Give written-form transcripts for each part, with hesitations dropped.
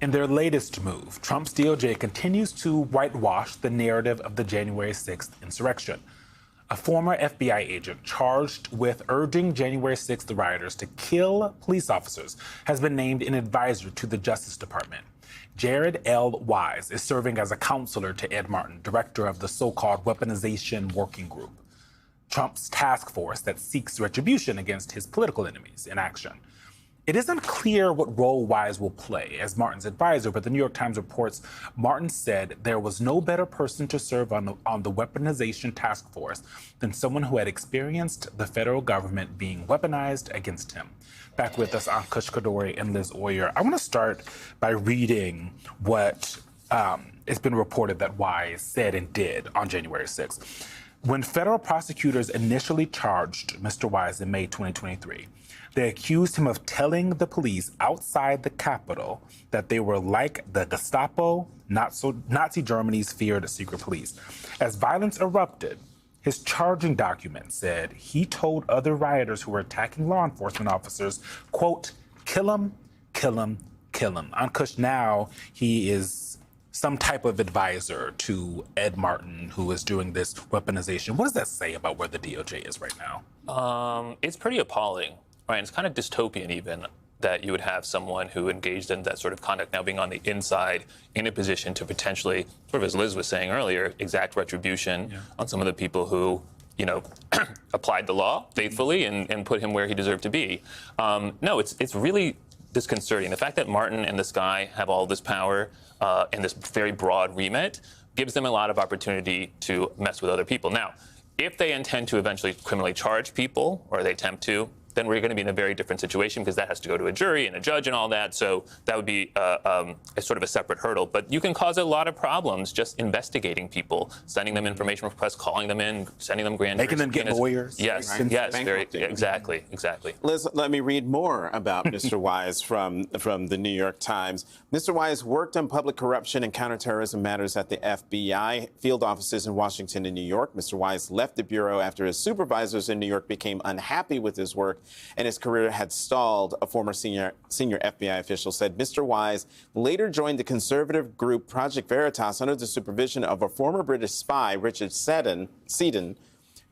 In their latest move, Trump's DOJ continues to whitewash the narrative of the January 6th insurrection. A former FBI agent charged with urging January 6th rioters to kill police officers has been named an advisor to the Justice Department. Jared L. Wise is serving as a counselor to Ed Martin, director of the so-called Weaponization Working Group, Trump's task force that seeks retribution against his political enemies in action. It isn't clear what role Wise will play as Martin's advisor, but the New York Times reports Martin said there was no better person to serve on the weaponization task force than someone who had experienced the federal government being weaponized against him. Back with us, Ankush Khardori and Liz Oyer. I want to start by reading what it's been reported that Wise said and did on January 6th. When federal prosecutors initially charged Mr. Wise in May 2023, they accused him of telling the police outside the Capitol that they were like the Gestapo, Nazi Germany's feared secret police. As violence erupted, his charging document said he told other rioters who were attacking law enforcement officers, quote, kill him, kill him, kill him. Ankush, now he is some type of advisor to Ed Martin, who is doing this weaponization. What does that say about where the DOJ is right now? It's pretty appalling. Right, it's kind of dystopian even that you would have someone who engaged in that sort of conduct now being on the inside in a position to potentially, sort of as Liz was saying earlier, exact retribution on some of the people who, you know, applied the law faithfully and put him where he deserved to be. No, it's really disconcerting. The fact that Martin and this guy have all this power and this very broad remit gives them a lot of opportunity to mess with other people. Now, if they intend to eventually criminally charge people, or they attempt to, then we're going to be in a very different situation because that has to go to a jury and a judge and all that. So that would be a sort of a separate hurdle. But you can cause a lot of problems just investigating people, sending them information requests, calling them in, sending them grand juries. Making them get lawyers. Yes, Right. yes, exactly. Liz, let me read more about Mr. Wise from the New York Times. Mr. Wise worked on public corruption and counterterrorism matters at the FBI field offices in Washington and New York. Mr. Wise left the bureau after his supervisors in New York became unhappy with his work and his career had stalled. A former senior FBI official said Mr. Wise later joined the conservative group Project Veritas under the supervision of a former British spy, Richard Seddon,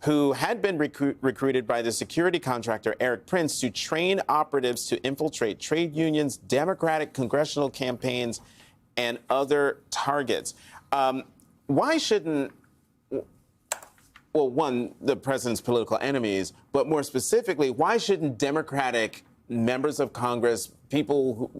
who had been recruited by the security contractor Erik Prince to train operatives to infiltrate trade unions, Democratic congressional campaigns, and other targets. Why shouldn't the president's political enemies, but more specifically, why shouldn't Democratic members of Congress,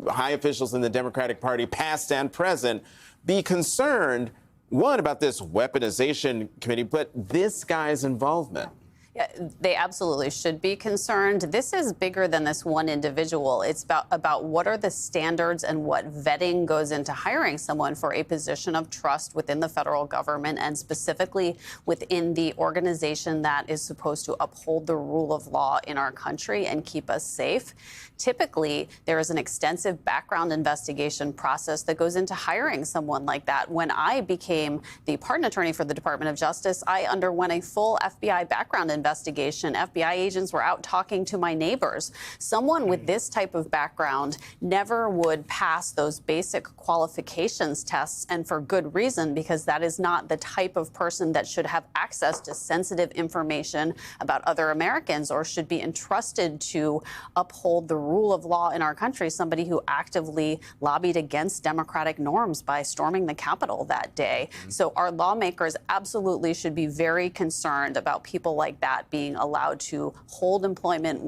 high officials in the Democratic Party, past and present, be concerned, one, about this weaponization committee, but this guy's involvement? Yeah, they absolutely should be concerned. This is bigger than this one individual. It's about what are the standards and what vetting goes into hiring someone for a position of trust within the federal government and specifically within the organization that is supposed to uphold the rule of law in our country and keep us safe. Typically, there is an extensive background investigation process that goes into hiring someone like that. When I became the pardon attorney for the Department of Justice, I underwent a full FBI background investigation. FBI agents were out talking to my neighbors. Someone with this type of background never would pass those basic qualifications tests, and for good reason, because that is not the type of person that should have access to sensitive information about other Americans or should be entrusted to uphold the rule of law in our country, somebody who actively lobbied against democratic norms by storming the Capitol that day. So our lawmakers absolutely should be very concerned about people like that being allowed to hold employment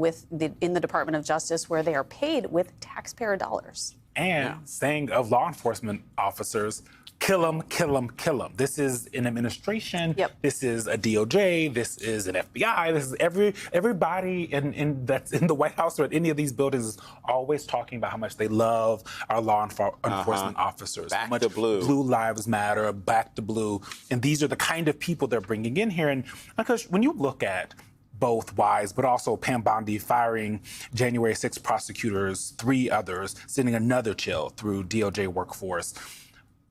in the Department of Justice where they are paid with taxpayer dollars. And saying of law enforcement officers, kill them, kill them, kill them. This is an administration. Yep. This is a DOJ. This is an FBI. This is everybody that's in the White House or at any of these buildings is always talking about how much they love our law enforcement officers. Back how much to blue. Blue lives matter. Back to blue. And these are the kind of people they're bringing in here. And because when you look at both Wise, but also Pam Bondi firing January 6 prosecutors, 3 others, sending another chill through DOJ workforce.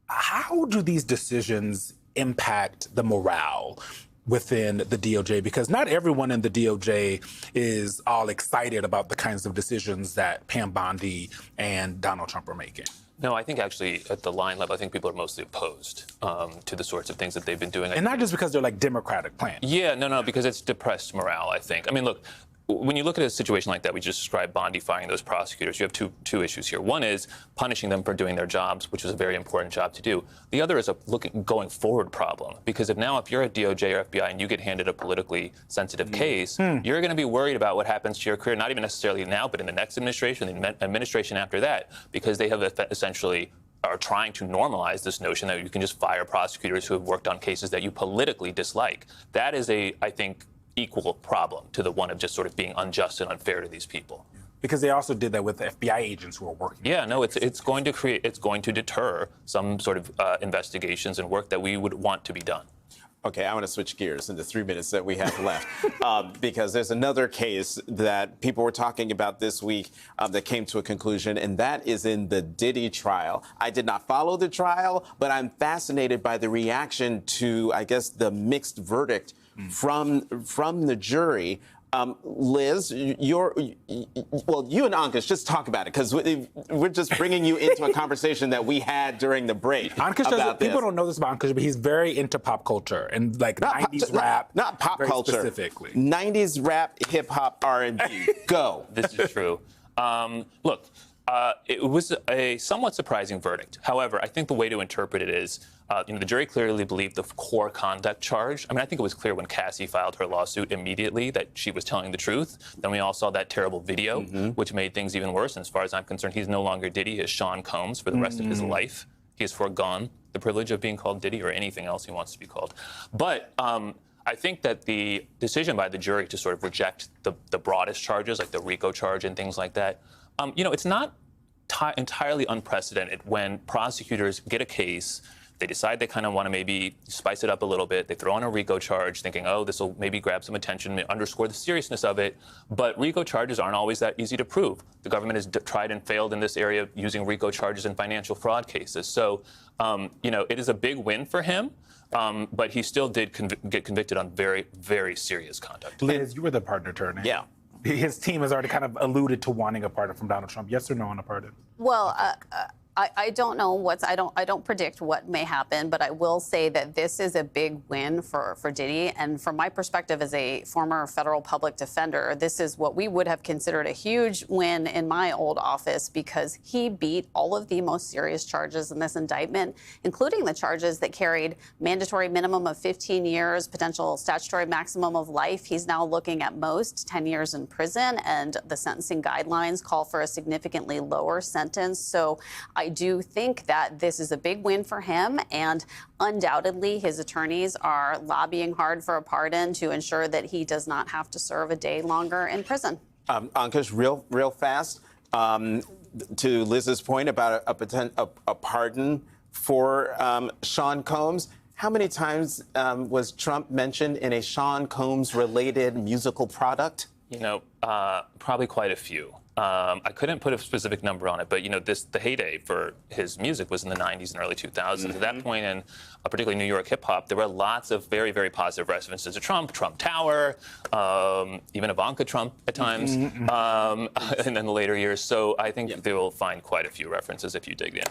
How do these decisions impact the morale within the DOJ? Because not everyone in the DOJ is all excited about the kinds of decisions that Pam Bondi and Donald Trump are making. No, I think actually at the line level, I think people are mostly opposed to the sorts of things that they've been doing. And not just because they're like Democratic plans. Yeah, no, because it's depressed morale, I think. I mean, look, when you look at a situation like that, we just described Bondi firing those prosecutors. You have two issues here. One is punishing them for doing their jobs, which is a very important job to do. The other is a going forward problem, because if you're a DOJ or FBI and you get handed a politically sensitive case, you're going to be worried about what happens to your career, not even necessarily now, but in the next administration, the administration after that, because they have essentially are trying to normalize this notion that you can just fire prosecutors who have worked on cases that you politically dislike. That is I think, equal problem to the one of just sort of being unjust and unfair to these people. Because they also did that with the FBI agents who are working. Yeah, no, it's going to deter some sort of investigations and work that we would want to be done. Okay, I want to switch gears in the 3 minutes that we have left, because there's another case that people were talking about this week that came to a conclusion, and that is in the Diddy trial. I did not follow the trial, but I'm fascinated by the reaction to, I guess, the mixed verdict from the jury. Liz, you and Ankush, just talk about it, because we're just bringing you into a conversation that we had during the break. Ankush people don't know this about Ankush, but he's very into pop culture and like 90s rap. Not pop very culture. Specifically. 90s rap, hip hop, R&B. Go. This is true. Look, it was a somewhat surprising verdict. However, I think the way to interpret it is, the jury clearly believed the core conduct charge. I mean, I think it was clear when Cassie filed her lawsuit immediately that she was telling the truth. Then we all saw that terrible video, which made things even worse. And as far as I'm concerned, he's no longer Diddy. He is Sean Combs for the rest of his life. He has foregone the privilege of being called Diddy or anything else he wants to be called. But I think that the decision by the jury to sort of reject the broadest charges, like the RICO charge and things like that, it's not entirely unprecedented when prosecutors get a case. They decide they kind of want to maybe spice it up a little bit. They throw on a RICO charge thinking, oh, this will maybe grab some attention, underscore the seriousness of it. But RICO charges aren't always that easy to prove. The government has tried and failed in this area using RICO charges in financial fraud cases. So, it is a big win for him. But he still did get convicted on very, very serious conduct. Liz, you were the pardon attorney. Yeah. His team has already kind of alluded to wanting a pardon from Donald Trump. Yes or no on a pardon? Well, I don't know I don't predict what may happen, but I will say that this is a big win for Diddy. And from my perspective as a former federal public defender, this is what we would have considered a huge win in my old office, because he beat all of the most serious charges in this indictment, including the charges that carried mandatory minimum of 15 years, potential statutory maximum of life. He's now looking at most 10 years in prison, and the sentencing guidelines call for a significantly lower sentence. So I do think that this is a big win for him, and undoubtedly his attorneys are lobbying hard for a pardon to ensure that he does not have to serve a day longer in prison. Ankush, real fast, to Liz's point about a pardon for Sean Combs. How many times was Trump mentioned in a Sean Combs-related musical product? Probably quite a few. I couldn't put a specific number on it, but the heyday for his music was in the 90s and early 2000s. At that point in particularly New York hip hop, there were lots of very, very positive references to Trump Tower, even Ivanka Trump at times, and then the later years. So I think they will find quite a few references if you dig in.